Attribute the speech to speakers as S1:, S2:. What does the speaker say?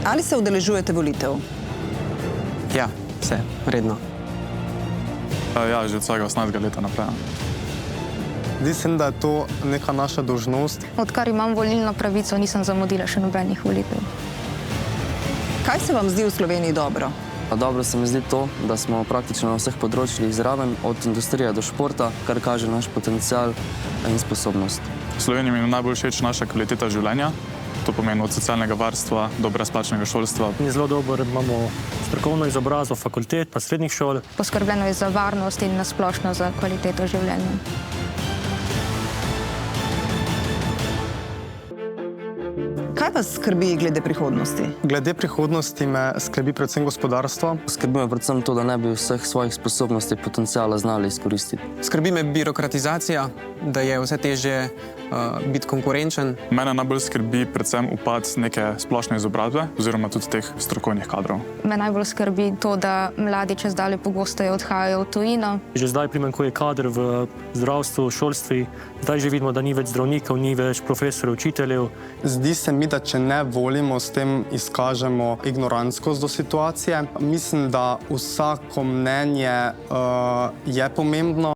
S1: Ali se udeležujete volitev?
S2: Ja, se, redno.
S3: Ja, že od svojega 18. leta naprej.
S4: Zdi se mi, da je to neka naša dolžnost.
S5: Odkar imam volilno pravico, nisem zamudila še nobenih volitev.
S1: Kaj se vam zdi v Sloveniji dobro?
S6: Dobro se mi zdi to, da smo praktično na vseh področjih zraven, od industrije do športa, kar kaže naš potencial in sposobnost.
S3: V Sloveniji mi je najbolj všeč naša kvaliteta življenja. To pomeni od socialnega varstva do brezplačnega šolstva.
S7: Ni zelo dobro, imamo strokovno izobrazbo fakultet pa srednjih šol.
S5: Poskrbljeno je za varnost in nasplošno za kvaliteto življenja.
S1: Kaj vas skrbi glede prihodnosti?
S4: Glede prihodnosti me skrbi predvsem gospodarstvo.
S6: Skrbi me predvsem to, da ne bi vseh svojih sposobnosti in potenciala znali izkoristiti.
S2: Skrbi me birokratizacija, da je vse težje biti konkurenčen.
S3: Mene najbolj skrbi predvsem upad neke splošne izobrazbe oziroma tudi teh strokovnih kadrov.
S5: Me najbolj skrbi to, da mladi čezdalje pogosteje odhajajo v tujino.
S7: Že zdaj primanjkuje kader v zdravstvu, šolstvu. Zdaj že vidimo, da ni več zdravnikov, ni več profesorjev, učiteljev.
S4: Zdi se mi, da če ne volimo, s tem izkažemo ignorantskost do situacije. Mislim, da vsako mnenje je pomembno.